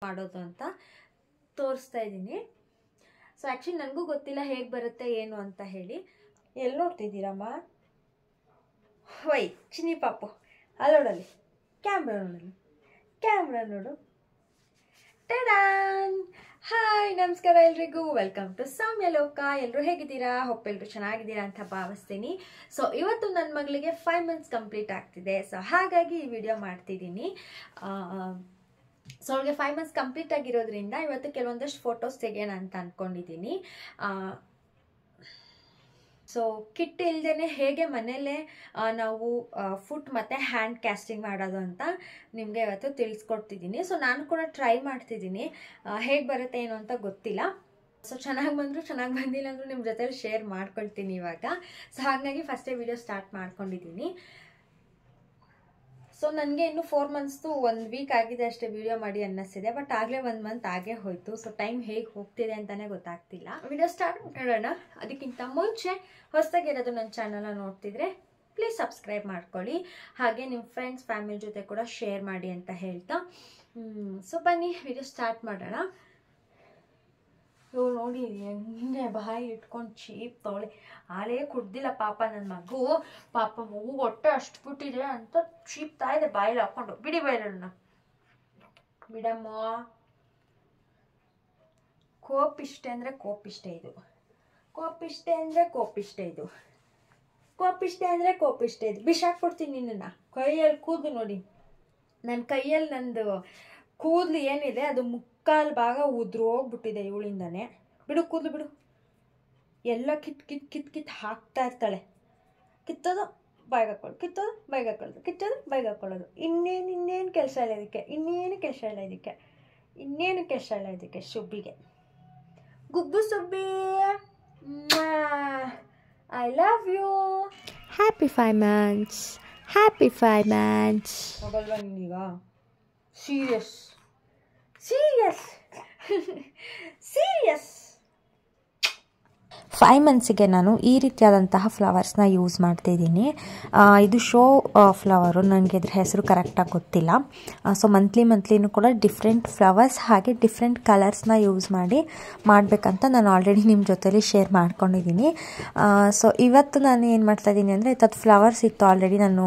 ಮಾಡೋದು ಅಂತ ತೋರಿಸ್ತಾ ಇದ್ದೀನಿ. ಸೊ ಆ್ಯಕ್ಚುಲಿ ನನಗೂ ಗೊತ್ತಿಲ್ಲ ಹೇಗೆ ಬರುತ್ತೆ ಏನು ಅಂತ ಹೇಳಿ. ಎಲ್ಲಿ ನೋಡ್ತಿದ್ದೀರಮ್ಮ? ವೈ ಚಿನ್ನಿ ಪಾಪು ಅಲ್ಲೋಡಲ್ಲಿ ಕ್ಯಾಮ್ರಾ ನೋಡು. ಟಡಾನ್! ಹಾಯ್, ನಮಸ್ಕಾರ ಎಲ್ರಿಗೂ. ವೆಲ್ಕಮ್ ಟು ಸೌಮ್ಯ ಲೋಕ. ಎಲ್ಲರೂ ಹೇಗಿದ್ದೀರಾ? ಹೋಪ್ ಎಲ್ಲರೂ ಚೆನ್ನಾಗಿದ್ದೀರಾ ಅಂತ ಭಾವಿಸ್ತೀನಿ. ಸೊ ಇವತ್ತು ನನ್ನ ಮಗಳಿಗೆ 5 months ಕಂಪ್ಲೀಟ್ ಆಗ್ತಿದೆ. ಸೊ ಹಾಗಾಗಿ ಈ ವಿಡಿಯೋ ಮಾಡ್ತಿದ್ದೀನಿ. ಸೊ ಅವಳಿಗೆ 5 months ಕಂಪ್ಲೀಟ್ ಆಗಿರೋದ್ರಿಂದ ಇವತ್ತು ಕೆಲವೊಂದಷ್ಟು ಫೋಟೋಸ್ ತೆಗೆಯೋಣ ಅಂತ ಅಂದ್ಕೊಂಡಿದ್ದೀನಿ. ಸೊ ಕಿಟ್ ಇಲ್ಲದೇ ಹೇಗೆ ಮನೆಯಲ್ಲೇ ನಾವು ಫುಟ್ ಮತ್ತು ಹ್ಯಾಂಡ್ ಕ್ಯಾಸ್ಟಿಂಗ್ ಮಾಡೋದು ಅಂತ ನಿಮಗೆ ಇವತ್ತು ತಿಳಿಸ್ಕೊಡ್ತಿದ್ದೀನಿ. ಸೊ ನಾನು ಕೂಡ ಟ್ರೈ ಮಾಡ್ತಿದ್ದೀನಿ, ಹೇಗೆ ಬರುತ್ತೆ ಏನು ಅಂತ ಗೊತ್ತಿಲ್ಲ. ಸೊ ಚೆನ್ನಾಗಿ ಬಂದರೂ ಚೆನ್ನಾಗಿ ಬಂದಿಲ್ಲ ಅಂದರೂ ನಿಮ್ಮ ಜೊತೆಲಿ ಶೇರ್ ಮಾಡ್ಕೊಳ್ತೀನಿ ಇವಾಗ. ಸೊ ಹಾಗಾಗಿ ಫಸ್ಟೇ ವಿಡಿಯೋ ಸ್ಟಾರ್ಟ್ ಮಾಡ್ಕೊಂಡಿದ್ದೀನಿ. ಸೊ ನನಗೆ ಇನ್ನು 4 months 1 week ಆಗಿದೆ ಅಷ್ಟೇ ವಿಡಿಯೋ ಮಾಡಿ ಅನ್ನಿಸ್ತಿದೆ. ಬಟ್ ಆಗಲೇ 1 month ಆಗೇ ಹೋಯಿತು. ಸೊ ಟೈಮ್ ಹೇಗೆ ಹೋಗ್ತಿದೆ ಅಂತಲೇ ಗೊತ್ತಾಗ್ತಿಲ್ಲ. ವಿಡಿಯೋ ಸ್ಟಾರ್ಟ್ ಮಾಡೋಣ. ಅದಕ್ಕಿಂತ ಮುಂಚೆ ಹೊಸದಾಗಿರೋದು ನನ್ನ ಚಾನಲ್ನ ನೋಡ್ತಿದ್ರೆ ಪ್ಲೀಸ್ ಸಬ್ಸ್ಕ್ರೈಬ್ ಮಾಡ್ಕೊಳ್ಳಿ. ಹಾಗೆ ನಿಮ್ಮ ಫ್ರೆಂಡ್ಸ್ ಫ್ಯಾಮಿಲಿ ಜೊತೆ ಕೂಡ ಶೇರ್ ಮಾಡಿ ಅಂತ ಹೇಳ್ತಾ ಸೊ ಬನ್ನಿ ವಿಡಿಯೋ ಸ್ಟಾರ್ಟ್ ಮಾಡೋಣ. ಇವ್ರು ನೋಡಿ ಹೆಂಗೆ ಬಾಯಿ ಇಟ್ಕೊಂಡು ಚೀಪ್ ತೊಳೆ ಹಾಲೇ ಕುಡ್ದಿಲ್ಲ ಪಾಪ ನನ್ನ ಮಗು. ಪಾಪ ಮಗು ಹೊಟ್ಟೆ ಅಷ್ಟು ಬಿಟ್ಟಿದೆ ಅಂತ ಚೀಪ್ತಾ ಇದೆ ಬಾಯಲ್ಲಿ ಹಾಕ್ಕೊಂಡು. ಬಿಡಿ ಬೈರಣ್ಣ ಬಿಡಮ್ಮ. ಕೋಪಿಷ್ಟೆ ಅಂದರೆ ಕೋಪಿಷ್ಟೆ ಇದು, ಕೋಪಿಷ್ಟೆ ಅಂದರೆ ಕೋಪಿಷ್ಟೆ ಇದು, ಕೋಪಿಷ್ಟೆ ಅಂದರೆ ಕೋಪಿಷ್ಟೆ ಇದು. ಬಿಸಾಕ್ಬಿಡ್ತೀನಿ ನಿನ್ನನ್ನು. ಕೈಯಲ್ಲಿ ಕೂದಲು ನೋಡಿ, ನನ್ನ ಕೈಯಲ್ಲಿ ನಂದು ಕೂದಲು ಏನಿದೆ ಅದು ಮುಕ್ಕಾಲು ಭಾಗ ಉದುರು ಹೋಗ್ಬಿಟ್ಟಿದೆ ಇವಳಿಂದಾನೆ. ಬಿಡು ಕೂದಲು ಬಿಡು. ಎಲ್ಲ ಕಿತ್ ಹಾಕ್ತಾ ಇರ್ತಾಳೆ. ಕಿತ್ತೋದು ಬಾಯಿಗೆ ಹಾಕೊಳ್ಳೋದು, ಕಿತ್ತೋದು ಬಾಯಿಗೆ ಹಾಕೊಳ್ಳೋದು, ಕಿತ್ತೋದು ಬಾಯಿಗೆ ಹಾಕೊಳ್ಳೋದು. ಇನ್ನೇನು ಕೆಲಸ ಇಲ್ಲ ಇದಕ್ಕೆ, ಇನ್ನೇನು ಕೆಲಸ ಇಲ್ಲ ಇದಕ್ಕೆ ಸುಬ್ಬಿಗೆ. Gubbu Subbi, I love you. Happy 5 months. ಹೋಗಲ್ವಾ ನೀನೀಗ? ಸೀರಿಯಸ್ 5 monthsಗೆ ನಾನು ಈ ರೀತಿಯಾದಂತಹ ಫ್ಲವರ್ಸ್ನ ಯೂಸ್ ಮಾಡ್ತಾಯಿದ್ದೀನಿ. ಇದು ಶೋ ಫ್ಲವರು, ನನಗೆ ಇದ್ರ ಹೆಸರು ಕರೆಕ್ಟಾಗಿ ಗೊತ್ತಿಲ್ಲ. ಸೊ ಮಂತ್ಲಿನೂ ಕೂಡ ಡಿಫ್ರೆಂಟ್ ಫ್ಲವರ್ಸ್ ಹಾಗೆ ಡಿಫ್ರೆಂಟ್ ಕಲರ್ಸ್ನ ಯೂಸ್ ಮಾಡಬೇಕಂತ ನಾನು ಆಲ್ರೆಡಿ ನಿಮ್ಮ ಜೊತೆಲಿ ಶೇರ್ ಮಾಡ್ಕೊಂಡಿದ್ದೀನಿ. ಸೊ ಇವತ್ತು ನಾನು ಏನು ಮಾಡ್ತಾಯಿದ್ದೀನಿ ಅಂದರೆ, ಇದು ಫ್ಲವರ್ಸ್ ಇತ್ತು ಆಲ್ರೆಡಿ ನಾನು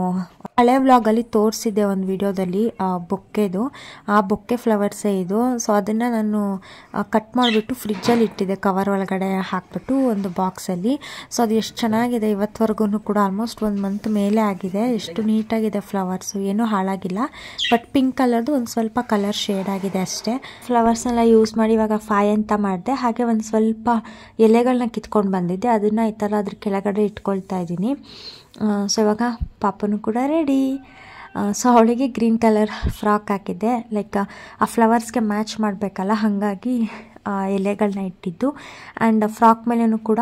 ಹಳೆ ವ್ಲಾಗಲ್ಲಿ ತೋರಿಸಿದ್ದೆ ಒಂದು ವಿಡಿಯೋದಲ್ಲಿ ಬೊಕ್ಕೆದು. ಆ ಬೊಕ್ಕೆ ಫ್ಲವರ್ಸೇ ಇದು. ಸೊ ಅದನ್ನು ನಾನು ಕಟ್ ಮಾಡಿಬಿಟ್ಟು ಫ್ರಿಜ್ಜಲ್ಲಿ ಇಟ್ಟಿದ್ದೆ, ಕವರ್ ಒಳಗಡೆ ಹಾಕಿಬಿಟ್ಟು ಒಂದು ಬಾಕ್ಸಲ್ಲಿ. ಸೊ ಅದು ಎಷ್ಟು ಚೆನ್ನಾಗಿದೆ ಇವತ್ತವರೆಗೂ ಕೂಡ. ಆಲ್ಮೋಸ್ಟ್ 1 month ಮೇಲೆ ಆಗಿದೆ. ಎಷ್ಟು ನೀಟಾಗಿದೆ ಫ್ಲವರ್ಸು, ಏನೂ ಹಾಳಾಗಿಲ್ಲ. ಬಟ್ ಪಿಂಕ್ ಕಲರ್ದು ಒಂದು ಸ್ವಲ್ಪ ಕಲರ್ ಶೇಡ್ ಆಗಿದೆ ಅಷ್ಟೇ. ಫ್ಲವರ್ಸ್ನೆಲ್ಲ ಯೂಸ್ ಮಾಡಿ ಇವಾಗ 5 ಅಂತ ಮಾಡಿದೆ. ಹಾಗೆ ಒಂದು ಸ್ವಲ್ಪ ಎಲೆಗಳನ್ನ ಕಿತ್ಕೊಂಡು ಬಂದಿದ್ದೆ, ಅದನ್ನು ಈ ಥರ ಅದ್ರ ಕೆಳಗಡೆ ಇಟ್ಕೊಳ್ತಾ ಇದ್ದೀನಿ. ಸೊ ಇವಾಗ ಪಾಪನೂ ಕೂಡ ರೆಡಿ. ಸೊ ಅವಳಿಗೆ ಗ್ರೀನ್ ಕಲರ್ ಫ್ರಾಕ್ ಹಾಕಿದ್ದೆ, ಲೈಕ್ ಆ ಫ್ಲವರ್ಸ್ಗೆ ಮ್ಯಾಚ್ ಮಾಡಬೇಕಲ್ಲ, ಹಾಗಾಗಿ ಎಲೆಗಳನ್ನ ಇಟ್ಟಿದ್ದು. ಆ್ಯಂಡ್ ಫ್ರಾಕ್ ಮೇಲೂ ಕೂಡ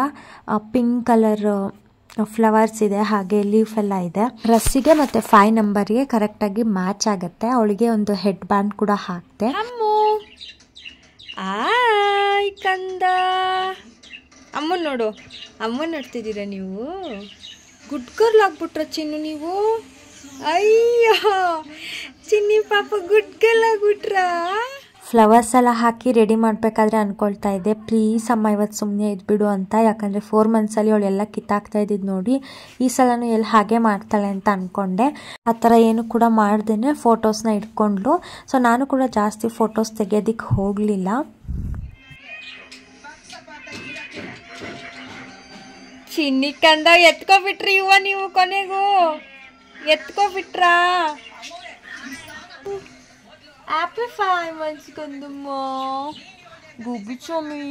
ಪಿಂಕ್ ಕಲರ್ ಫ್ಲವರ್ಸ್ ಇದೆ, ಹಾಗೆ ಲೀಫ್ ಎಲ್ಲ ಇದೆ. ಡ್ರೆಸ್ಸಿಗೆ ಮತ್ತು 5 numberಗೆ ಕರೆಕ್ಟಾಗಿ ಮ್ಯಾಚ್ ಆಗುತ್ತೆ. ಅವಳಿಗೆ ಒಂದು ಹೆಡ್ ಬ್ಯಾಂಡ್ ಕೂಡ ಹಾಕಿದೆ. ಆಯ್ ಕಂದ, ಅಮ್ಮನ ನೋಡು. ಅಮ್ಮನ ನೋಡ್ತಿದ್ದೀರಾ ನೀವು? ಗುಡ್ ಗರ್ಲ್ ಆಗ್ಬಿಟ್ರ ಚಿನ್ನು ನೀವು? ಅಯ್ಯೋ ಚಿನ್ನಿ ಪಾಪ ಗುಡ್ ಗರ್ಲ್ ಆಗ್ಬಿಟ್ರ. ಫ್ಲವರ್ಸ್ ಎಲ್ಲ ಹಾಕಿ ರೆಡಿ ಮಾಡಬೇಕಾದ್ರೆ ಅಂದ್ಕೊಳ್ತಾ ಇದ್ದೆ, ಪ್ಲೀಸ್ ಅಮ್ಮ ಇವತ್ತು ಸುಮ್ಮನೆ ಇದ್ಬಿಡು ಅಂತ. ಯಾಕಂದರೆ 4 monthsಲ್ಲಿ ಅವಳೆಲ್ಲ ಕಿತ್ತಾಕ್ತಾ ಇದ್ದಿದ್ದು ನೋಡಿ ಈ ಸಲನೂ ಎಲ್ಲಿ ಹಾಗೆ ಮಾಡ್ತಾಳೆ ಅಂತ ಅಂದ್ಕೊಂಡೆ. ಆ ಥರ ಏನು ಕೂಡ ಮಾಡ್ದೇ ಫೋಟೋಸ್ನ ಇಟ್ಕೊಂಡ್ಲು. ಸೊ ನಾನು ಕೂಡ ಜಾಸ್ತಿ ಫೋಟೋಸ್ ತೆಗೆಯೋದಕ್ಕೆ ಹೋಗಲಿಲ್ಲ. ಚಿನ್ನಿ ಕಂದ ಎತ್ಕೊಬಿಟ್ರಿ ಇವ ನೀವು, ಕೊನೆಗೂ ಎತ್ಕೊಬಿಟ್ರಾ? Happy 5 months ಕಂದಮ್ಮ. ಗುಬ್ಬಿ ಚೊಮ್ಮಿ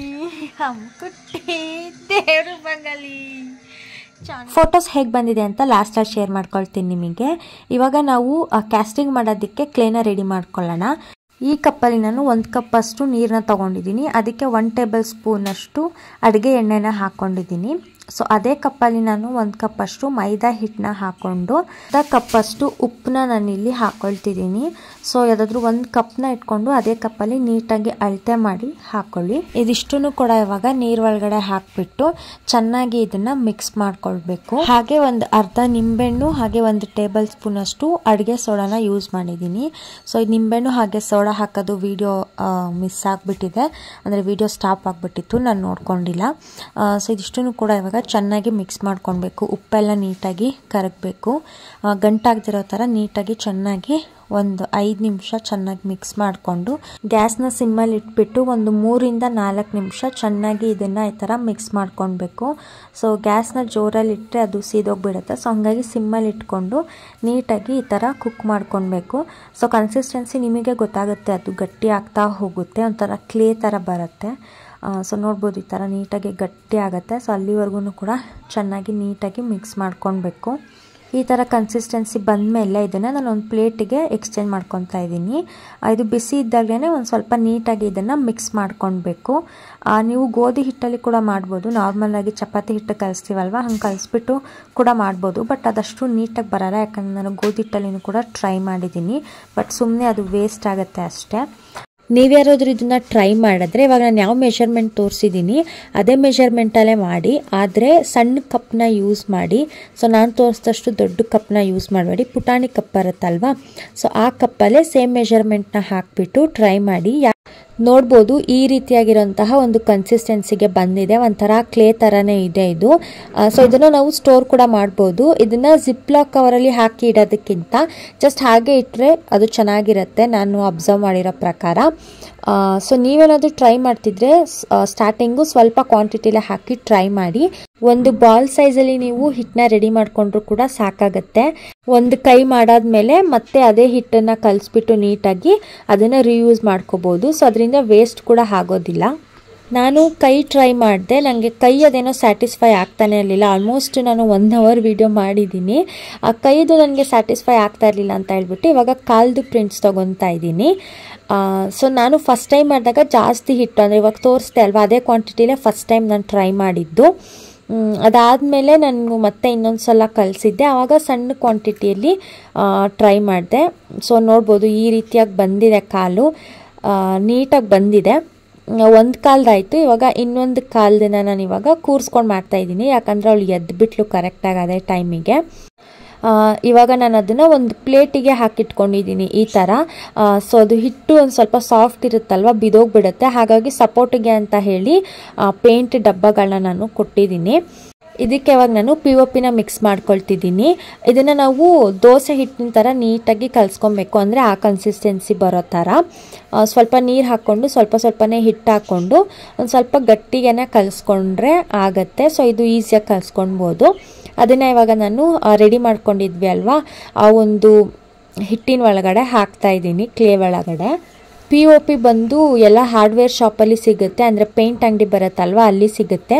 ಹಮ್ಕುಟ್ಟಿ ದೇವ್ರ ಬಂಗಲಿ. ಫೋಟೋಸ್ ಹೇಗೆ ಬಂದಿದೆ ಅಂತ ಲಾಸ್ಟಲ್ಲಿ ಶೇರ್ ಮಾಡ್ಕೊಳ್ತೀನಿ ನಿಮಗೆ. ಇವಾಗ ನಾವು ಕ್ಯಾಸ್ಟಿಂಗ್ ಮಾಡೋದಕ್ಕೆ ಕ್ಲೇನ ರೆಡಿ ಮಾಡ್ಕೊಳ್ಳೋಣ. ಈ ಕಪ್ಪಲ್ಲಿ ನಾನು 1 cup ಅಷ್ಟು ನೀರನ್ನ ತೊಗೊಂಡಿದ್ದೀನಿ. ಅದಕ್ಕೆ 1 tablespoon ಅಷ್ಟು ಅಡುಗೆ ಎಣ್ಣೆನ ಹಾಕ್ಕೊಂಡಿದ್ದೀನಿ. ಸೊ ಅದೇ ಕಪ್ಪಲ್ಲಿ ನಾನು 1 ಕಪ್ಪಷ್ಟು ಮೈದಾ ಹಿಟ್ಟನ್ನ ಹಾಕ್ಕೊಂಡು ಅರ್ಧ ಕಪ್ಪಷ್ಟು ಉಪ್ಪನ್ನ ನಾನಿಲ್ಲಿ ಹಾಕ್ಕೊಳ್ತಿದ್ದೀನಿ. ಸೊ ಯಾವುದಾದ್ರೂ 1 ಕಪ್ನ ಇಟ್ಕೊಂಡು ಅದೇ ಕಪ್ಪಲ್ಲಿ ನೀಟಾಗಿ ಅಳತೆ ಮಾಡಿ ಹಾಕ್ಕೊಳ್ಳಿ. ಇದಿಷ್ಟನ್ನು ಕೂಡ ಇವಾಗ ನೀರ್ ಒಳಗಡೆ ಹಾಕ್ಬಿಟ್ಟು ಚೆನ್ನಾಗಿ ಇದನ್ನ ಮಿಕ್ಸ್ ಮಾಡ್ಕೊಳ್ಬೇಕು. ಹಾಗೆ ಒಂದು ಅರ್ಧ ನಿಂಬೆಹಣ್ಣು ಹಾಗೆ 1 ಟೇಬಲ್ ಸ್ಪೂನ್ ಅಷ್ಟು ಅಡುಗೆ ಸೋಡಾನ ಯೂಸ್ ಮಾಡಿದ್ದೀನಿ. ಸೊ ಈ ನಿಂಬೆಹಣ್ಣು ಹಾಗೆ ಸೋಡಾ ಹಾಕೋದು ವಿಡಿಯೋ ಮಿಸ್ ಆಗಿಬಿಟ್ಟಿದೆ, ಅಂದರೆ ವಿಡಿಯೋ ಸ್ಟಾಪ್ ಆಗಿಬಿಟ್ಟಿತ್ತು, ನಾನು ನೋಡ್ಕೊಂಡಿಲ್ಲ. ಸೊ ಇದಿಷ್ಟನ್ನು ಕೂಡ ಇವಾಗ ಚೆನ್ನಾಗಿ ಮಿಕ್ಸ್ ಮಾಡ್ಕೊಳ್ಬೇಕು. ಉಪ್ಪೆಲ್ಲ ನೀಟಾಗಿ ಕರಗಬೇಕು, ಗಂಟಾಗ್ದಿರೋ ಥರ ನೀಟಾಗಿ ಚೆನ್ನಾಗಿ ಒಂದು 5 ನಿಮಿಷ ಚೆನ್ನಾಗಿ ಮಿಕ್ಸ್ ಮಾಡಿಕೊಂಡು ಗ್ಯಾಸ್ನ ಸಿಮ್ಮಲ್ಲಿ ಇಟ್ಬಿಟ್ಟು ಒಂದು 3 ಇಂದ 4 ನಿಮಿಷ ಚೆನ್ನಾಗಿ ಇದನ್ನು ಈ ಥರ ಮಿಕ್ಸ್ ಮಾಡ್ಕೊಳ್ಬೇಕು. ಸೊ ಗ್ಯಾಸ್ನ ಜೋರಲ್ಲಿ ಇಟ್ಟರೆ ಅದು ಸೀದೋಗ್ಬಿಡುತ್ತೆ. ಸೊ ಹಂಗಾಗಿ ಸಿಮ್ಮಲ್ಲಿ ಇಟ್ಕೊಂಡು ನೀಟಾಗಿ ಈ ಥರ ಕುಕ್ ಮಾಡ್ಕೊಳ್ಬೇಕು. ಸೊ ಕನ್ಸಿಸ್ಟೆನ್ಸಿ ನಿಮಗೆ ಗೊತ್ತಾಗುತ್ತೆ, ಅದು ಗಟ್ಟಿ ಆಗ್ತಾ ಹೋಗುತ್ತೆ, ಒಂಥರ ಕ್ಲೇ ಥರ ಬರುತ್ತೆ. ಸೊ ನೋಡ್ಬೋದು ಈ ಥರ ನೀಟಾಗಿ ಗಟ್ಟಿ ಆಗುತ್ತೆ. ಸೊ ಅಲ್ಲಿವರೆಗೂ ಕೂಡ ಚೆನ್ನಾಗಿ ನೀಟಾಗಿ ಮಿಕ್ಸ್ ಮಾಡ್ಕೊಳ್ಬೇಕು. ಈ ಥರ ಕನ್ಸಿಸ್ಟೆನ್ಸಿ ಬಂದಮೇಲೆ ಇದನ್ನು ನಾನು ಒಂದು ಪ್ಲೇಟಿಗೆ ಎಕ್ಸ್ಚೇಂಜ್ ಮಾಡ್ಕೊತಾ ಇದ್ದೀನಿ. ಇದು ಬಿಸಿ ಇದ್ದಾಗಲೇ ಒಂದು ಸ್ವಲ್ಪ ನೀಟಾಗಿ ಇದನ್ನು ಮಿಕ್ಸ್ ಮಾಡ್ಕೊಳ್ಬೇಕು. ನೀವು ಗೋಧಿ ಹಿಟ್ಟಲ್ಲಿ ಕೂಡ ಮಾಡ್ಬೋದು, ನಾರ್ಮಲಾಗಿ ಚಪಾತಿ ಹಿಟ್ಟು ಕಲಿಸ್ತೀವಲ್ವ ಹಂಗೆ ಕಲಿಸ್ಬಿಟ್ಟು ಕೂಡ ಮಾಡ್ಬೋದು. ಬಟ್ ಅದಷ್ಟು ನೀಟಾಗಿ ಬರೋಲ್ಲ, ಯಾಕಂದರೆ ನಾನು ಗೋಧಿ ಹಿಟ್ಟಲ್ಲಿನೂ ಕೂಡ ಟ್ರೈ ಮಾಡಿದ್ದೀನಿ. ಬಟ್ ಸುಮ್ಮನೆ ಅದು ವೇಸ್ಟ್ ಆಗುತ್ತೆ ಅಷ್ಟೇ. ನೀವ್ಯಾರಾದ್ರೂ ಇದನ್ನ ಟ್ರೈ ಮಾಡಿದ್ರೆ ಇವಾಗ ನಾನು ಯಾವ ಮೆಷರ್ಮೆಂಟ್ ತೋರಿಸಿದ್ದೀನಿ ಅದೇ ಮೆಷರ್ಮೆಂಟಲ್ಲೇ ಮಾಡಿ, ಆದರೆ ಸಣ್ಣ ಕಪ್ನ ಯೂಸ್ ಮಾಡಿ. ಸೊ ನಾನು ತೋರಿಸಿದಷ್ಟು ದೊಡ್ಡ ಕಪ್ನ ಯೂಸ್ ಮಾಡಬೇಡಿ, ಪುಟಾಣಿ ಕಪ್ ಬರುತ್ತಲ್ವಾ, ಸೊ ಆ ಕಪ್ಪಲ್ಲೇ ಸೇಮ್ ಮೆಷರ್ಮೆಂಟ್ನ ಹಾಕಿಬಿಟ್ಟು ಟ್ರೈ ಮಾಡಿ. ನೋಡ್ಬೋದು ಈ ರೀತಿಯಾಗಿರೋಂತಹ ಒಂದು ಕನ್ಸಿಸ್ಟೆನ್ಸಿಗೆ ಬಂದಿದೆ, ಒಂಥರ ಕ್ಲೇ ಥರನೇ ಇದೆ ಇದು. ಸೊ ಇದನ್ನು ನಾವು ಸ್ಟೋರ್ ಕೂಡ ಮಾಡ್ಬೋದು. ಇದನ್ನು ಜಿಪ್ಲಾಕ್ ಕವರಲ್ಲಿ ಹಾಕಿ ಇಡೋದಕ್ಕಿಂತ ಜಸ್ಟ್ ಹಾಗೆ ಇಟ್ಟರೆ ಅದು ಚೆನ್ನಾಗಿರುತ್ತೆ, ನಾನು ಅಬ್ಸರ್ವ್ ಮಾಡಿರೋ ಪ್ರಕಾರ. ಸೊ ನೀವೇನಾದರೂ ಟ್ರೈ ಮಾಡ್ತಿದ್ರೆ ಸ್ಟಾರ್ಟಿಂಗು ಸ್ವಲ್ಪ ಕ್ವಾಂಟಿಟಿಲೇ ಹಾಕಿ ಟ್ರೈ ಮಾಡಿ. ಒಂದು ಬಾಲ್ ಸೈಜಲ್ಲಿ ನೀವು ಹಿಟ್ಟನ್ನ ರೆಡಿ ಮಾಡಿಕೊಂಡ್ರು ಕೂಡ ಸಾಕಾಗುತ್ತೆ. ಒಂದು ಕೈ ಮಾಡಾದ್ಮೇಲೆ ಮತ್ತೆ ಅದೇ ಹಿಟ್ಟನ್ನು ಕಲಿಸ್ಬಿಟ್ಟು ನೀಟಾಗಿ ಅದನ್ನು ರಿಯೂಸ್ ಮಾಡ್ಕೋಬೋದು. ಸೊ ಅದರಿಂದ ವೇಸ್ಟ್ ಕೂಡ ಆಗೋದಿಲ್ಲ. ನಾನು ಕೈ ಟ್ರೈ ಮಾಡಿದೆ, ನನಗೆ ಕೈ ಅದೇನೋ ಸ್ಯಾಟಿಸ್ಫೈ ಆಗ್ತಾನೆ ಇರಲಿಲ್ಲ. ಆಲ್ಮೋಸ್ಟ್ ನಾನು 1 ಅವರ್ ವಿಡಿಯೋ ಮಾಡಿದ್ದೀನಿ, ಆ ಕೈದು ನನಗೆ ಸ್ಯಾಟಿಸ್ಫೈ ಆಗ್ತಾ ಇರಲಿಲ್ಲ ಅಂತ ಹೇಳ್ಬಿಟ್ಟು ಇವಾಗ ಕಾಲ್ದು ಪ್ರಿಂಟ್ಸ್ ತೊಗೊತಾ ಇದ್ದೀನಿ. ಸೊ ನಾನು ಫಸ್ಟ್ ಟೈಮ್ ಮಾಡಿದಾಗ ಜಾಸ್ತಿ ಹಿಟ್ಟು, ಅಂದರೆ ಇವಾಗ ತೋರಿಸ್ದೆ ಅಲ್ವಾ ಅದೇ ಕ್ವಾಂಟಿಟಿಲೇ ಫಸ್ಟ್ ಟೈಮ್ ನಾನು ಟ್ರೈ ಮಾಡಿದ್ದು. ಅದಾದಮೇಲೆ ನಾನು ಮತ್ತೆ ಇನ್ನೊಂದು ಸಲ ಕಲಿಸಿದ್ದೆ, ಆವಾಗ ಸಣ್ಣ ಕ್ವಾಂಟಿಟಿಯಲ್ಲಿ ಟ್ರೈ ಮಾಡಿದೆ. ಸೊ ನೋಡ್ಬೋದು ಈ ರೀತಿಯಾಗಿ ಬಂದಿದೆ, ಕಾಲು ನೀಟಾಗಿ ಬಂದಿದೆ. ಒಂದು ಕಾಲ್ದಾಯಿತು, ಇವಾಗ ಇನ್ನೊಂದು ಕಾಲ್ದಿನ ನಾನು ಇವಾಗ ಕೂರಿಸ್ಕೊಂಡು ಮಾಡ್ತಾಯಿದ್ದೀನಿ, ಯಾಕಂದರೆ ಅವಳು ಎದ್ಬಿಟ್ಲು ಕರೆಕ್ಟಾಗಿ ಅದೇ ಟೈಮಿಗೆ. ಇವಾಗ ನಾನು ಅದನ್ನು ಒಂದು ಪ್ಲೇಟಿಗೆ ಹಾಕಿಟ್ಕೊಂಡಿದ್ದೀನಿ ಈ ಥರ. ಸೊ ಅದು ಹಿಟ್ಟು ಒಂದು ಸ್ವಲ್ಪ ಸಾಫ್ಟ್ ಇರುತ್ತಲ್ವ, ಬಿದೋಗ್ಬಿಡುತ್ತೆ. ಹಾಗಾಗಿ ಸಪೋರ್ಟಿಗೆ ಅಂತ ಹೇಳಿ ಪೇಂಟ್ ಡಬ್ಬಗಳನ್ನ ನಾನು ಕೊಟ್ಟಿದ್ದೀನಿ. ಇದಕ್ಕೆ ಇವಾಗ ನಾನು POPನ ಮಿಕ್ಸ್ ಮಾಡ್ಕೊಳ್ತಿದ್ದೀನಿ. ಇದನ್ನು ನಾವು ದೋಸೆ ಹಿಟ್ಟಿನ ಥರ ನೀಟಾಗಿ ಕಲಿಸ್ಕೊಬೇಕು, ಅಂದರೆ ಆ ಕನ್ಸಿಸ್ಟೆನ್ಸಿ ಬರೋ ಥರ. ಸ್ವಲ್ಪ ನೀರು ಹಾಕ್ಕೊಂಡು ಸ್ವಲ್ಪನೇ ಹಿಟ್ಟು ಹಾಕ್ಕೊಂಡು ಒಂದು ಸ್ವಲ್ಪ ಗಟ್ಟಿಗೆನೇ ಕಲಿಸ್ಕೊಂಡ್ರೆ ಆಗುತ್ತೆ. ಸೊ ಇದು ಈಸಿಯಾಗಿ ಕಲಿಸ್ಕೊಳ್ಬೋದು. ಅದನ್ನು ಇವಾಗ ನಾನು ರೆಡಿ ಮಾಡ್ಕೊಂಡಿದ್ವಿ ಅಲ್ವಾ, ಆ ಒಂದು ಹಿಟ್ಟಿನ ಒಳಗಡೆ ಹಾಕ್ತಾ ಇದ್ದೀನಿ, ಕ್ಲೇ ಒಳಗಡೆ. POP ಬಂದು ಎಲ್ಲ ಹಾರ್ಡ್ವೇರ್ ಶಾಪಲ್ಲಿ ಸಿಗುತ್ತೆ, ಅಂದರೆ ಪೇಂಟ್ ಅಂಗಡಿ ಬರುತ್ತಲ್ವ ಅಲ್ಲಿ ಸಿಗುತ್ತೆ.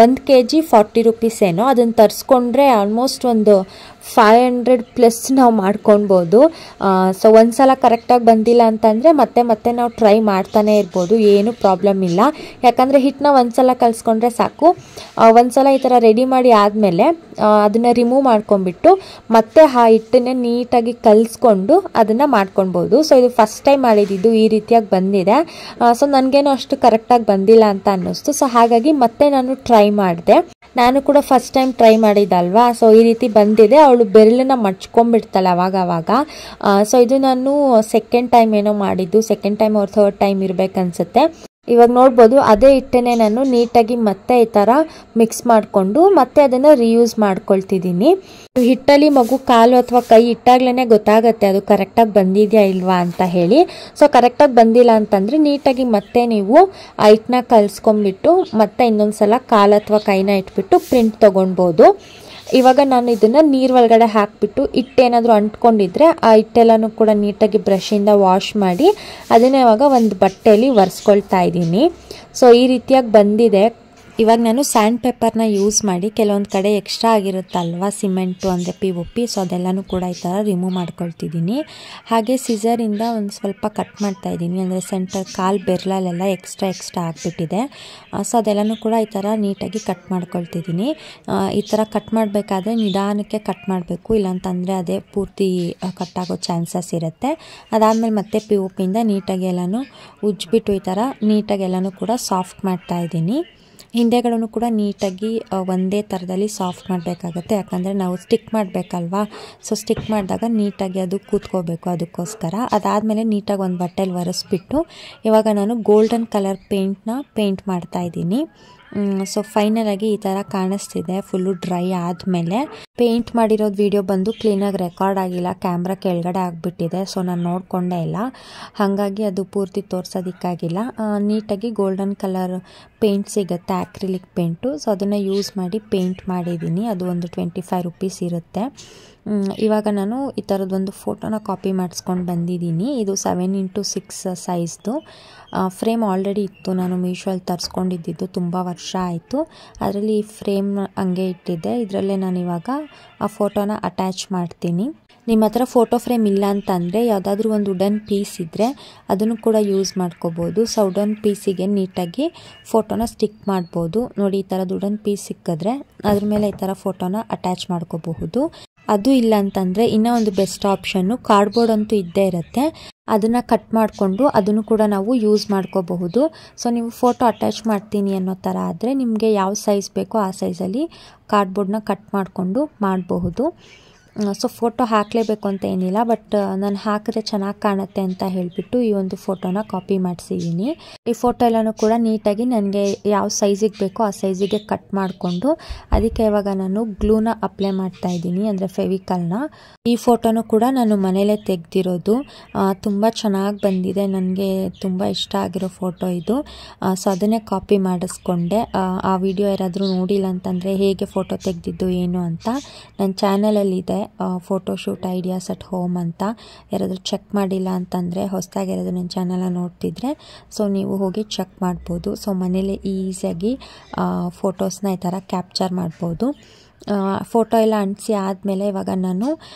1 kg 40 ರೂಪೀಸ್ ಏನೋ, ಅದನ್ನು ತರಿಸ್ಕೊಂಡ್ರೆ ಆಲ್ಮೋಸ್ಟ್ ಒಂದು 500+ ನಾವು ಮಾಡ್ಕೊಳ್ಬೋದು. ಸೊ ಒಂದು ಸಲ ಕರೆಕ್ಟಾಗಿ ಬಂದಿಲ್ಲ ಅಂತಂದರೆ ಮತ್ತೆ ನಾವು ಟ್ರೈ ಮಾಡ್ತಾನೆ ಇರ್ಬೋದು, ಏನು ಪ್ರಾಬ್ಲಮ್ ಇಲ್ಲ. ಯಾಕಂದರೆ ಹಿಟ್ಟನ್ನ ಒಂದು ಸಲ ಕಲಿಸ್ಕೊಂಡ್ರೆ ಸಾಕು. ಒಂದು ಸಲ ಈ ಥರ ರೆಡಿ ಮಾಡಿ ಆದಮೇಲೆ ಅದನ್ನು ರಿಮೂವ್ ಮಾಡ್ಕೊಂಡ್ಬಿಟ್ಟು ಮತ್ತೆ ಆ ಹಿಟ್ಟನ್ನೇ ನೀಟಾಗಿ ಕಲಿಸ್ಕೊಂಡು ಅದನ್ನು ಮಾಡ್ಕೊಳ್ಬೋದು. ಸೊ ಇದು ಫಸ್ಟ್ ಟೈಮ್ ಮಾಡಿದ್ದು ಈ ರೀತಿಯಾಗಿ ಬಂದಿದೆ. ಸೊ ನನಗೇನೋ ಅಷ್ಟು ಕರೆಕ್ಟಾಗಿ ಬಂದಿಲ್ಲ ಅಂತ ಅನ್ನಿಸ್ತು. ಸೊ ಹಾಗಾಗಿ ಮತ್ತೆ ನಾನು ಟ್ರೈ ಮಾಡಿದೆ. ನಾನು ಕೂಡ ಫಸ್ಟ್ ಟೈಮ್ ಟ್ರೈ ಮಾಡಿದ್ದಲ್ವಾ, ಸೊ ಈ ರೀತಿ ಬಂದಿದೆ. ಅವಳು ಬೆರಳನ್ನ ಮಡ್ಚ್ಕೊಂಡ್ಬಿಡ್ತಾಳೆ ಅವಾಗ. ಸೊ ಇದು ನಾನು ಸೆಕೆಂಡ್ ಟೈಮ್ ಏನೋ ಮಾಡಿದ್ದು, ಸೆಕೆಂಡ್ ಟೈಮ್ ಅವ್ರ ಥರ್ಡ್ ಟೈಮ್ ಇರಬೇಕನ್ಸುತ್ತೆ. ಇವಾಗ ನೋಡ್ಬೋದು ಅದೇ ಹಿಟ್ಟನ್ನೇ ನಾನು ನೀಟಾಗಿ ಮತ್ತೆ ಈ ಥರ ಮಿಕ್ಸ್ ಮಾಡಿಕೊಂಡು ಮತ್ತೆ ಅದನ್ನು ರಿಯೂಸ್ ಮಾಡ್ಕೊಳ್ತಿದ್ದೀನಿ. ಹಿಟ್ಟಲ್ಲಿ ಮಗು ಕಾಲು ಅಥವಾ ಕೈ ಇಟ್ಟಾಗ್ಲೇ ಗೊತ್ತಾಗುತ್ತೆ ಅದು ಕರೆಕ್ಟಾಗಿ ಬಂದಿದೆಯಾ ಇಲ್ವಾ ಅಂತ ಹೇಳಿ. ಸೊ ಕರೆಕ್ಟಾಗಿ ಬಂದಿಲ್ಲ ಅಂತಂದರೆ ನೀಟಾಗಿ ಮತ್ತೆ ನೀವು ಆ ಹಿಟ್ಟನ್ನ ಕಲಿಸ್ಕೊಂಡ್ಬಿಟ್ಟು ಮತ್ತೆ ಇನ್ನೊಂದು ಸಲ ಕಾಲು ಅಥವಾ ಕೈನ ಇಟ್ಬಿಟ್ಟು ಪ್ರಿಂಟ್ ತೊಗೊಳ್ಬೋದು. ಇವಾಗ ನಾನು ಇದನ್ನು ನೀರು ಒಳಗಡೆ ಹಾಕಿಬಿಟ್ಟು ಹಿಟ್ಟೇನಾದರೂ ಅಂಟ್ಕೊಂಡಿದ್ರೆ ಆ ಹಿಟ್ಟೆಲ್ಲನೂ ಕೂಡ ನೀಟಾಗಿ ಬ್ರಷಿಂದ ವಾಶ್ ಮಾಡಿ ಅದನ್ನು ಇವಾಗ ಒಂದು ಬಟ್ಟೆಯಲ್ಲಿ ಒರೆಸ್ಕೊಳ್ತಾ ಇದ್ದೀನಿ. ಸೊ ಈ ರೀತಿಯಾಗಿ ಬಂದಿದೆ. ಇವಾಗ ನಾನು ಸ್ಯಾಂಡ್ ಪೇಪರ್ನ ಯೂಸ್ ಮಾಡಿ ಕೆಲವೊಂದು ಕಡೆ ಎಕ್ಸ್ಟ್ರಾ ಆಗಿರುತ್ತಲ್ವ ಸಿಮೆಂಟು ಅಂದರೆ POP, ಸೊ ಅದೆಲ್ಲನೂ ಕೂಡ ಈ ಥರ ರಿಮೂವ್ ಮಾಡ್ಕೊಳ್ತಿದ್ದೀನಿ. ಹಾಗೆ ಸಿಸರಿಂದ ಒಂದು ಸ್ವಲ್ಪ ಕಟ್ ಮಾಡ್ತಾ ಇದ್ದೀನಿ, ಅಂದರೆ ಸೆಂಟರ್ ಕಾಲು ಬೆರಳಲ್ಲೆಲ್ಲ ಎಕ್ಸ್ಟ್ರಾ ಆಗಿಬಿಟ್ಟಿದೆ. ಸೊ ಅದೆಲ್ಲನೂ ಕೂಡ ಈ ಥರ ನೀಟಾಗಿ ಕಟ್ ಮಾಡ್ಕೊಳ್ತಿದ್ದೀನಿ. ಈ ಥರ ಕಟ್ ಮಾಡಬೇಕಾದ್ರೆ ನಿಧಾನಕ್ಕೆ ಕಟ್ ಮಾಡಬೇಕು, ಇಲ್ಲಾಂತಂದರೆ ಅದೇ ಪೂರ್ತಿ ಕಟ್ಟಾಗೋ ಚಾನ್ಸಸ್ ಇರುತ್ತೆ. ಅದಾದಮೇಲೆ ಮತ್ತೆ POPಯಿಂದ ನೀಟಾಗಿ ಎಲ್ಲನೂ ಉಜ್ಜಿಬಿಟ್ಟು ಈ ಥರ ನೀಟಾಗಿ ಎಲ್ಲನೂ ಕೂಡ ಸಾಫ್ಟ್ ಮಾಡ್ತಾ ಇದ್ದೀನಿ. ಹಿಂದೆಗಳನ್ನು ಕೂಡ ನೀಟಾಗಿ ಒಂದೇ ಥರದಲ್ಲಿ ಸಾಫ್ಟ್ ಮಾಡಬೇಕಾಗತ್ತೆ, ಯಾಕಂದರೆ ನಾವು ಸ್ಟಿಕ್ ಮಾಡಬೇಕಲ್ವಾ. ಸೊ ಸ್ಟಿಕ್ ಮಾಡಿದಾಗ ನೀಟಾಗಿ ಅದು ಕೂತ್ಕೋಬೇಕು, ಅದಕ್ಕೋಸ್ಕರ. ಅದಾದಮೇಲೆ ನೀಟಾಗಿ ಒಂದು ಬಟ್ಟೆಲಿ ಒರೆಸ್ಬಿಟ್ಟು ಇವಾಗ ನಾನು ಗೋಲ್ಡನ್ ಕಲರ್ ಪೇಂಟ್ ಮಾಡ್ತಾ ಇದ್ದೀನಿ. ಸೊ ಫೈನಲಾಗಿ ಈ ಥರ ಕಾಣಿಸ್ತಿದೆ ಫುಲ್ಲು ಡ್ರೈ ಆದಮೇಲೆ. ಪೇಂಟ್ ಮಾಡಿರೋದು ವಿಡಿಯೋ ಬಂದು ಕ್ಲೀನಾಗಿ ರೆಕಾರ್ಡ್ ಆಗಿಲ್ಲ, ಕ್ಯಾಮ್ರಾ ಕೆಳಗಡೆ ಆಗಿಬಿಟ್ಟಿದೆ. ಸೊ ನಾನು ನೋಡಿಕೊಂಡೇ ಇಲ್ಲ, ಹಾಗಾಗಿ ಅದು ಪೂರ್ತಿ ತೋರಿಸೋದಕ್ಕಾಗಿಲ್ಲ. ನೀಟಾಗಿ ಗೋಲ್ಡನ್ ಕಲರ್ ಪೇಂಟ್ ಸಿಗುತ್ತೆ, ಆಕ್ರಿಲಿಕ್ ಪೇಂಟು. ಸೊ ಅದನ್ನು ಯೂಸ್ ಮಾಡಿ ಪೇಂಟ್ ಮಾಡಿದ್ದೀನಿ. ಅದು ಒಂದು 25 ರೂಪೀಸ್ ಇರುತ್ತೆ. ಇವಾಗ ನಾನು ಈ ಥರದ್ದೊಂದು ಫೋಟೋನ ಕಾಪಿ ಮಾಡಿಸ್ಕೊಂಡು ಬಂದಿದ್ದೀನಿ. ಇದು 7x6 ಸೈಜ್ದು ಫ್ರೇಮ್ ಆಲ್ರೆಡಿ ಇತ್ತು, ನಾನು ಮೀಶೋಲ್ಲಿ ತರಿಸ್ಕೊಂಡಿದ್ದು ತುಂಬ ವರ್ಷ ಆಯಿತು. ಅದರಲ್ಲಿ ಈ ಫ್ರೇಮ್ ಹಂಗೆ ಇಟ್ಟಿದ್ದೆ, ಇದರಲ್ಲೇ ನಾನು ಇವಾಗ ಆ ಫೋಟೋನ ಅಟ್ಯಾಚ್ ಮಾಡ್ತೀನಿ. ನಿಮ್ಮ ಹತ್ರ ಫೋಟೋ ಫ್ರೇಮ್ ಇಲ್ಲ ಅಂತಂದರೆ ಯಾವುದಾದ್ರೂ ಒಂದು ವುಡನ್ ಪೀಸ್ ಇದ್ದರೆ ಅದನ್ನು ಕೂಡ ಯೂಸ್ ಮಾಡ್ಕೋಬೋದು. ಸೊ ವುಡನ್ ಪೀಸಿಗೆ ನೀಟಾಗಿ ಫೋಟೋನ ಸ್ಟಿಕ್ ಮಾಡ್ಬೋದು. ನೋಡಿ, ಈ ಥರದ್ದು ವುಡನ್ ಪೀಸ್ ಸಿಕ್ಕಿದ್ರೆ ಅದ್ರ ಮೇಲೆ ಈ ಥರ ಫೋಟೋನ ಅಟ್ಯಾಚ್ ಮಾಡ್ಕೋಬಹುದು. ಅದು ಇಲ್ಲ ಅಂತಂದರೆ ಇನ್ನೂ ಒಂದು ಬೆಸ್ಟ್ ಆಪ್ಷನ್ನು ಕಾರ್ಡ್ಬೋರ್ಡ್ ಅಂತೂ ಇದ್ದೇ ಇರುತ್ತೆ, ಅದನ್ನು ಕಟ್ ಮಾಡಿಕೊಂಡು ಅದನ್ನು ಕೂಡ ನಾವು ಯೂಸ್ ಮಾಡ್ಕೋಬಹುದು. ಸೊ ನೀವು ಫೋಟೋ ಅಟ್ಯಾಚ್ ಮಾಡ್ತೀನಿ ಅನ್ನೋ ಥರ ಆದರೆ ನಿಮಗೆ ಯಾವ ಸೈಜ್ ಬೇಕೋ ಆ ಸೈಜಲ್ಲಿ ಕಾರ್ಡ್ಬೋರ್ಡ್ನ ಕಟ್ ಮಾಡಿಕೊಂಡು ಮಾಡಬಹುದು. ಸೊ ಫೋಟೋ ಹಾಕಲೇಬೇಕು ಅಂತ ಏನಿಲ್ಲ, ಬಟ್ ನಾನು ಹಾಕಿದ್ರೆ ಚೆನ್ನಾಗಿ ಕಾಣುತ್ತೆ ಅಂತ ಹೇಳಿಬಿಟ್ಟು ಈ ಒಂದು ಫೋಟೋನ ಕಾಪಿ ಮಾಡಿಸಿದ್ದೀನಿ. ಈ ಫೋಟೋ ಎಲ್ಲನೂ ಕೂಡ ನೀಟಾಗಿ ನನಗೆ ಯಾವ ಸೈಜಿಗೆ ಬೇಕೋ ಆ ಸೈಜಿಗೆ ಕಟ್ ಮಾಡಿಕೊಂಡು ಅದಕ್ಕೆ ಇವಾಗ ನಾನು ಗ್ಲೂನ ಅಪ್ಲೈ ಮಾಡ್ತಾ ಇದ್ದೀನಿ, ಅಂದರೆ ಫೆವಿಕಲ್ನ. ಈ ಫೋಟೋನು ಕೂಡ ನಾನು ಮನೇಲೇ ತೆಗೆದಿರೋದು, ತುಂಬ ಚೆನ್ನಾಗಿ ಬಂದಿದೆ, ನನಗೆ ತುಂಬ ಇಷ್ಟ ಆಗಿರೋ ಫೋಟೋ ಇದು. ಸೊ ಅದನ್ನೇ ಕಾಪಿ ಮಾಡಿಸ್ಕೊಂಡೆ. ಆ ವಿಡಿಯೋ ಯಾರಾದರೂ ನೋಡಿಲ್ಲ ಅಂತಂದರೆ ಹೇಗೆ ಫೋಟೋ ತೆಗೆದಿದ್ದು ಏನು ಅಂತ ನನ್ನ ಚಾನಲಲ್ಲಿ ಇದೆ, ಫೋಟೋಶೂಟ್ ಐಡಿಯಾಸ್ ಅಟ್ ಹೋಮ್ ಅಂತ. ಯಾರಾದರೂ ಚೆಕ್ ಮಾಡಿಲ್ಲ ಅಂತಂದರೆ, ಹೊಸದಾಗಿ ಯಾರಾದರೂ ನನ್ನ ಚಾನಲ್ನ ನೋಡ್ತಿದ್ರೆ ಸೊ ನೀವು ಹೋಗಿ ಚೆಕ್ ಮಾಡ್ಬೋದು. ಸೊ ಮನೇಲಿ ಈಸಿಯಾಗಿ ಫೋಟೋಸ್ನ ಈ ಥರ ಕ್ಯಾಪ್ಚರ್ ಮಾಡ್ಬೋದು. ಫೋಟೋ ಎಲ್ಲ ಅಂಟಿಸಿ ಆದಮೇಲೆ ಇವಾಗ ನಾನು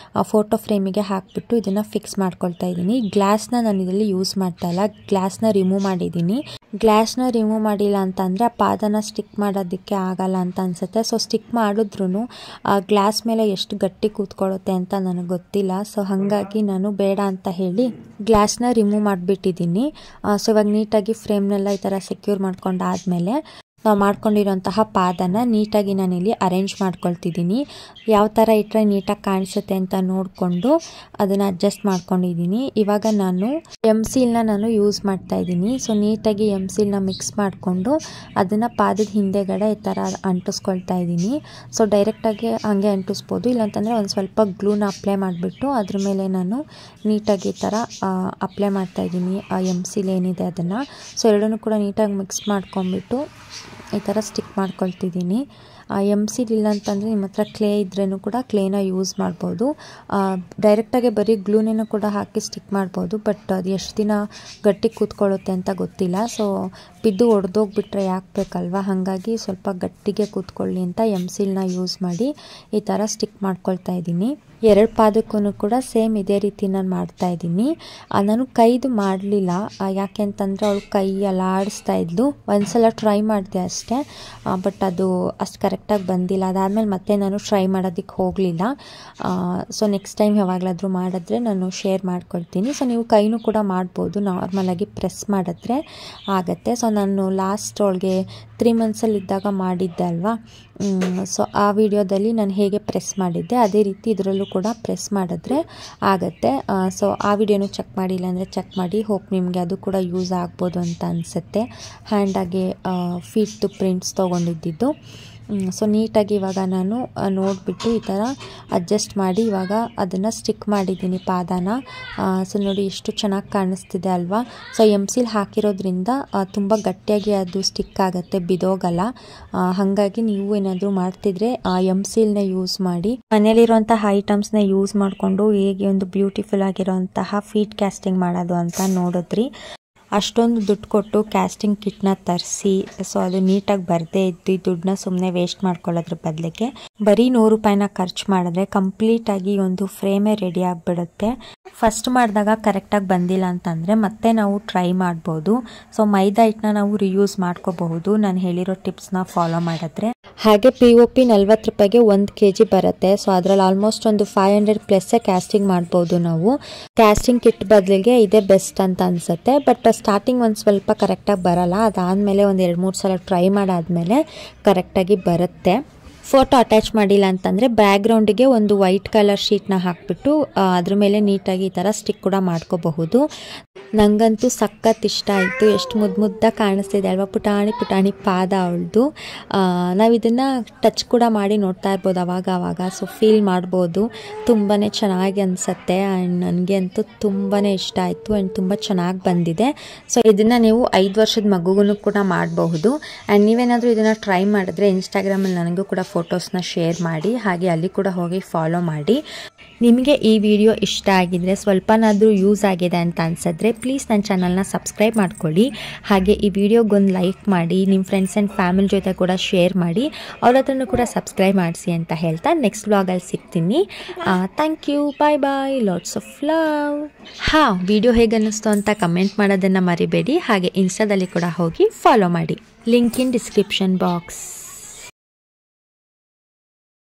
ಫೋಟೋ ಫ್ರೇಮಿಗೆ ಹಾಕಿಬಿಟ್ಟು ಇದನ್ನು ಫಿಕ್ಸ್ ಮಾಡ್ಕೊಳ್ತಾ ಇದ್ದೀನಿ. ಗ್ಲಾಸ್ನ ನಾನು ಇದರಲ್ಲಿ ಯೂಸ್ ಮಾಡ್ತಾ ಇಲ್ಲ, ಗ್ಲಾಸ್ನ ರಿಮೂವ್ ಮಾಡಿದ್ದೀನಿ. ಗ್ಲಾಸ್ನ ರಿಮೂವ್ ಮಾಡಿಲ್ಲ ಅಂತಂದರೆ ಆ ಪಾದನ ಸ್ಟಿಕ್ ಮಾಡೋದಕ್ಕೆ ಆಗಲ್ಲ ಅಂತ ಅನಿಸುತ್ತೆ. ಸೊ ಸ್ಟಿಕ್ ಮಾಡಿದ್ರೂ ಆ ಗ್ಲಾಸ್ ಮೇಲೆ ಎಷ್ಟು ಗಟ್ಟಿ ಕೂತ್ಕೊಳ್ಳುತ್ತೆ ಅಂತ ನನಗೆ ಗೊತ್ತಿಲ್ಲ. ಸೊ ಹಾಗಾಗಿ ನಾನು ಬೇಡ ಅಂತ ಹೇಳಿ ಗ್ಲಾಸ್ನ ರಿಮೂವ್ ಮಾಡಿಬಿಟ್ಟಿದ್ದೀನಿ. ಸೊ ಇವಾಗ ನೀಟಾಗಿ ಫ್ರೇಮ್ನೆಲ್ಲ ಈ ಥರ ಸೆಕ್ಯೂರ್ ಮಾಡ್ಕೊಂಡಾದಮೇಲೆ ನಾವು ಮಾಡ್ಕೊಂಡಿರೋಂತಹ ಪಾದನ ನೀಟಾಗಿ ನಾನಿಲ್ಲಿ ಅರೇಂಜ್ ಮಾಡ್ಕೊಳ್ತಿದ್ದೀನಿ. ಯಾವ ಥರ ಇಟ್ಟರೆ ನೀಟಾಗಿ ಕಾಣಿಸುತ್ತೆ ಅಂತ ನೋಡಿಕೊಂಡು ಅದನ್ನು ಅಡ್ಜಸ್ಟ್ ಮಾಡ್ಕೊಂಡಿದ್ದೀನಿ. ಇವಾಗ ನಾನು ಎಮ್ಸಿಲ್ನ ನಾನು ಯೂಸ್ ಮಾಡ್ತಾ ಇದ್ದೀನಿ. ಸೊ ನೀಟಾಗಿ ಎಮ್ಸಿಲ್ನ ಮಿಕ್ಸ್ ಮಾಡಿಕೊಂಡು ಅದನ್ನು ಪಾದದ ಹಿಂದೆಗಡೆ ಈ ಥರ ಅಂಟಿಸ್ಕೊಳ್ತಾ ಇದ್ದೀನಿ. ಸೊ ಡೈರೆಕ್ಟಾಗಿ ಹಂಗೆ ಅಂಟಿಸ್ಬೋದು, ಇಲ್ಲಾಂತಂದರೆ ಒಂದು ಸ್ವಲ್ಪ ಗ್ಲೂನ ಅಪ್ಲೈ ಮಾಡಿಬಿಟ್ಟು ಅದ್ರ ಮೇಲೆ ನಾನು ನೀಟಾಗಿ ಈ ಥರ ಅಪ್ಲೈ ಮಾಡ್ತಾ ಇದ್ದೀನಿ ಆ ಎಮ್ಸಿಲ್ ಏನಿದೆ ಅದನ್ನು. ಸೊ ಎರಡನ್ನೂ ಕೂಡ ನೀಟಾಗಿ ಮಿಕ್ಸ್ ಮಾಡ್ಕೊಂಬಿಟ್ಟು ಈ ಥರ ಸ್ಟಿಕ್ ಮಾಡ್ಕೊಳ್ತಿದ್ದೀನಿ. ಎಮ್ಸಿಲ್ ಇಲ್ಲ ಅಂತಂದರೆ ನಿಮ್ಮ ಹತ್ರ ಕ್ಲೇ ಇದ್ರೂ ಕೂಡ ಕ್ಲೇನ ಯೂಸ್ ಮಾಡ್ಬೋದು. ಡೈರೆಕ್ಟಾಗಿ ಬರೀ ಗ್ಲೂನೇನೂ ಕೂಡ ಹಾಕಿ ಸ್ಟಿಕ್ ಮಾಡ್ಬೋದು, ಬಟ್ ಅದು ಎಷ್ಟು ದಿನ ಗಟ್ಟಿ ಕೂತ್ಕೊಳ್ಳುತ್ತೆ ಅಂತ ಗೊತ್ತಿಲ್ಲ. ಸೊ ಬಿದ್ದು ಒಡೆದೋಗ್ಬಿಟ್ರೆ ಯಾಕೆ ಬೇಕಲ್ವ, ಹಾಗಾಗಿ ಸ್ವಲ್ಪ ಗಟ್ಟಿಗೆ ಕೂತ್ಕೊಳ್ಳಿ ಅಂತ ಎಮ್ಸಿಲ್ನ ಯೂಸ್ ಮಾಡಿ ಈ ಥರ ಸ್ಟಿಕ್ ಮಾಡ್ಕೊಳ್ತಾ ಇದ್ದೀನಿ. ಎರಡು ಪಾದಕ್ಕೂ ಕೂಡ ಸೇಮ್ ಇದೇ ರೀತಿ ನಾನು ಮಾಡ್ತಾ ಇದ್ದೀನಿ. ನಾನು ಕೈದು ಮಾಡಲಿಲ್ಲ, ಯಾಕೆ ಅಂತಂದರೆ ಅವಳು ಕೈ ಅಲ್ಲಾಡಿಸ್ತಾ ಇದ್ಲು. ಒಂದ್ಸಲ ಟ್ರೈ ಮಾಡಿದೆ ಅಷ್ಟೇ, ಬಟ್ ಅದು ಅಷ್ಟು ಕರೆಕ್ಟಾಗಿ ಬಂದಿಲ್ಲ. ಅದಾದಮೇಲೆ ಮತ್ತೆ ನಾನು ಟ್ರೈ ಮಾಡೋದಕ್ಕೆ ಹೋಗಲಿಲ್ಲ. ಸೊ ನೆಕ್ಸ್ಟ್ ಟೈಮ್ ಯಾವಾಗಲಾದರೂ ಮಾಡಿದ್ರೆ ನಾನು ಶೇರ್ ಮಾಡ್ಕೊಳ್ತೀನಿ. ಸೊ ನೀವು ಕೈನೂ ಕೂಡ ಮಾಡ್ಬೋದು, ನಾರ್ಮಲಾಗಿ ಪ್ರೆಸ್ ಮಾಡಿದ್ರೆ ಆಗುತ್ತೆ. ಸೊ ನಾನು ಲಾಸ್ಟ್ ಅವಳಿಗೆ 3 ಮಂತ್ಸಲ್ಲಿದ್ದಾಗ ಮಾಡಿದ್ದೆ ಅಲ್ವಾ, ಸೊ ಆ ವಿಡಿಯೋದಲ್ಲಿ ನಾನು ಹೇಗೆ ಪ್ರೆಸ್ ಮಾಡಿದ್ದೆ ಅದೇ ರೀತಿ ಇದರಲ್ಲೂ ಕೂಡ ಪ್ರೆಸ್ ಮಾಡಿದ್ರೆ ಆಗುತ್ತೆ. ಸೊ ಆ ವಿಡಿಯೋನು ಚೆಕ್ ಮಾಡಿಲ್ಲ ಅಂದರೆ ಚೆಕ್ ಮಾಡಿ, ಹೋಪ್ ನಿಮಗೆ ಅದು ಕೂಡ ಯೂಸ್ ಆಗ್ಬೋದು ಅಂತ ಅನಿಸುತ್ತೆ. ಹ್ಯಾಂಡಾಗೆ ಫೀಟ್ದು ಪ್ರಿಂಟ್ಸ್ ತೊಗೊಂಡಿದ್ದು. ಸೊ ನೀಟಾಗಿ ಇವಾಗ ನಾನು ನೋಡಿಬಿಟ್ಟು ಈ ಥರ ಅಡ್ಜಸ್ಟ್ ಮಾಡಿ ಇವಾಗ ಅದನ್ನು ಸ್ಟಿಕ್ ಮಾಡಿದ್ದೀನಿ ಪಾದನ. ಸೊ ನೋಡಿ ಎಷ್ಟು ಚೆನ್ನಾಗಿ ಕಾಣಿಸ್ತಿದೆ ಅಲ್ವಾ. ಸೊ ಎಮ್ಸಿಲ್ ಹಾಕಿರೋದ್ರಿಂದ ತುಂಬ ಗಟ್ಟಿಯಾಗಿ ಅದು ಸ್ಟಿಕ್ ಆಗುತ್ತೆ, ಬಿದೋಗಲ್ಲ. ಹಾಗಾಗಿ ನೀವು ಏನಾದರೂ ಮಾಡ್ತಿದ್ರೆ ಎಮ್ಸಿಲ್ನ ಯೂಸ್ ಮಾಡಿ. ಮನೇಲಿರುವಂತಹ ಐಟಮ್ಸ್ನ ಯೂಸ್ ಮಾಡಿಕೊಂಡು ಹೇಗೆ ಒಂದು ಬ್ಯೂಟಿಫುಲ್ ಆಗಿರೋಂತಹ ಫೀಟ್ ಕ್ಯಾಸ್ಟಿಂಗ್ ಮಾಡೋದು ಅಂತ ನೋಡಿದ್ರಿ. ಅಷ್ಟೊಂದು ದುಡ್ಡು ಕೊಟ್ಟು ಕ್ಯಾಸ್ಟಿಂಗ್ ಕಿಟ್ನ ತರಿಸಿ ಸೊ ಅದು ನೀಟಾಗಿ ಬರದೇ ಇದ್ದು ಈ ದುಡ್ಡನ್ನ ಸುಮ್ಮನೆ ವೇಸ್ಟ್ ಮಾಡ್ಕೊಳ್ಳೋದ್ರ ಬದಲಿಗೆ ಬರೀ 100 ರೂಪಾಯಿನ ಖರ್ಚು ಮಾಡಿದ್ರೆ ಕಂಪ್ಲೀಟಾಗಿ ಒಂದು ಫ್ರೇಮೇ ರೆಡಿ ಆಗಿಬಿಡುತ್ತೆ. ಫಸ್ಟ್ ಮಾಡಿದಾಗ ಕರೆಕ್ಟಾಗಿ ಬಂದಿಲ್ಲ ಅಂತಂದರೆ ಮತ್ತೆ ನಾವು ಟ್ರೈ ಮಾಡ್ಬೋದು. ಸೊ ಮೈದಾ ಹಿಟ್ಟನ್ನ ನಾವು ರಿಯೂಸ್ ಮಾಡ್ಕೋಬಹುದು ನಾನು ಹೇಳಿರೋ ಟಿಪ್ಸ್ನ ಫಾಲೋ ಮಾಡಿದ್ರೆ. ಹಾಗೆ POP 40 ರೂಪಾಯಿಗೆ 1 kg ಬರುತ್ತೆ. ಸೊ ಅದರಲ್ಲಿ ಆಲ್ಮೋಸ್ಟ್ ಒಂದು 500 ಪ್ಲಸ್ಸೇ ಕ್ಯಾಸ್ಟಿಂಗ್ ಮಾಡ್ಬೋದು ನಾವು. ಕ್ಯಾಸ್ಟಿಂಗ್ ಕಿಟ್ ಬದಲಿಗೆ ಇದೇ ಬೆಸ್ಟ್ ಅಂತ ಅನಿಸುತ್ತೆ. ಬಟ್ ಸ್ಟಾರ್ಟಿಂಗ್ ಒಂದು ಸ್ವಲ್ಪ ಕರೆಕ್ಟಾಗಿ ಬರಲ್ಲ, ಅದಾದಮೇಲೆ ಒಂದು 2-3 ಸಲ ಟ್ರೈ ಮಾಡಾದಮೇಲೆ ಕರೆಕ್ಟಾಗಿ ಬರುತ್ತೆ. ಫೋಟೋ ಅಟ್ಯಾಚ್ ಮಾಡಿಲ್ಲ ಅಂತಂದರೆ ಬ್ಯಾಕ್ಗ್ರೌಂಡಿಗೆ ಒಂದು ವೈಟ್ ಕಲರ್ ಶೀಟ್ನ ಹಾಕಿಬಿಟ್ಟು ಅದ್ರ ಮೇಲೆ ನೀಟಾಗಿ ಈ ಥರ ಸ್ಟಿಕ್ ಕೂಡ ಮಾಡ್ಕೋಬಹುದು. ನನಗಂತೂ ಸಖತ್ ಇಷ್ಟ ಆಯಿತು. ಎಷ್ಟು ಮುದ್ದಾಗಿ ಕಾಣಿಸ್ತಿದೆ ಅಲ್ವಾ, ಪುಟಾಣಿ ಪುಟಾಣಿ ಪಾದ ಅವಳದು. ನಾವು ಇದನ್ನು ಟಚ್ ಕೂಡ ಮಾಡಿ ನೋಡ್ತಾ ಇರ್ಬೋದು ಅವಾಗ. ಸೊ ಫೀಲ್ ಮಾಡ್ಬೋದು. ತುಂಬಾ ಚೆನ್ನಾಗಿ ಅನಿಸುತ್ತೆ ಆ್ಯಂಡ್ ನನಗೆ ಅಂತೂ ತುಂಬಾ ಇಷ್ಟ ಆಯಿತು ಆ್ಯಂಡ್ ತುಂಬ ಚೆನ್ನಾಗಿ ಬಂದಿದೆ. ಸೊ ಇದನ್ನು ನೀವು 5 ವರ್ಷದ ಮಗುಗೂ ಕೂಡ ಮಾಡಬಹುದು. ಆ್ಯಂಡ್ ನೀವೇನಾದರೂ ಇದನ್ನು ಟ್ರೈ ಮಾಡಿದ್ರೆ ಇನ್ಸ್ಟಾಗ್ರಾಮಲ್ಲಿ ನನಗೂ ಕೂಡ ಫೋಟೋಸ್ನ ಶೇರ್ ಮಾಡಿ, ಹಾಗೆ ಅಲ್ಲಿ ಕೂಡ ಹೋಗಿ ಫಾಲೋ ಮಾಡಿ. ನಿಮಗೆ ಈ ವಿಡಿಯೋ ಇಷ್ಟ ಆಗಿದ್ರೆ, ಸ್ವಲ್ಪನಾದರೂ ಯೂಸ್ ಆಗಿದೆ ಅಂತ ಅನ್ಸಿದ್ರೆ ಪ್ಲೀಸ್ ನನ್ನ ಚಾನಲ್ನ ಸಬ್ಸ್ಕ್ರೈಬ್ ಮಾಡ್ಕೊಳ್ಳಿ. ಹಾಗೆ ಈ ವಿಡಿಯೋಗೊಂದು ಲೈಕ್ ಮಾಡಿ, ನಿಮ್ಮ ಫ್ರೆಂಡ್ಸ್ ಆ್ಯಂಡ್ ಫ್ಯಾಮಿಲಿ ಜೊತೆ ಕೂಡ ಶೇರ್ ಮಾಡಿ, ಅವ್ರ ಹತ್ರನೂ ಕೂಡ ಸಬ್ಸ್ಕ್ರೈಬ್ ಮಾಡಿಸಿ ಅಂತ ಹೇಳ್ತಾ ನೆಕ್ಸ್ಟ್ ವ್ಲಾಗಲ್ಲಿ ಸಿಗ್ತೀನಿ. Thank you, bye bye, lots of love. Video ಹೇಗೆ ಅನ್ನಿಸ್ತು ಅಂತ ಕಮೆಂಟ್ ಮಾಡೋದನ್ನು ಮರಿಬೇಡಿ. ಹಾಗೆ ಇನ್ಸ್ಟಾದಲ್ಲಿ ಕೂಡ ಹೋಗಿ ಫಾಲೋ ಮಾಡಿ. ಲಿಂಕ್ ಇನ್ ಡಿಸ್ಕ್ರಿಪ್ಷನ್ ಬಾಕ್ಸ್.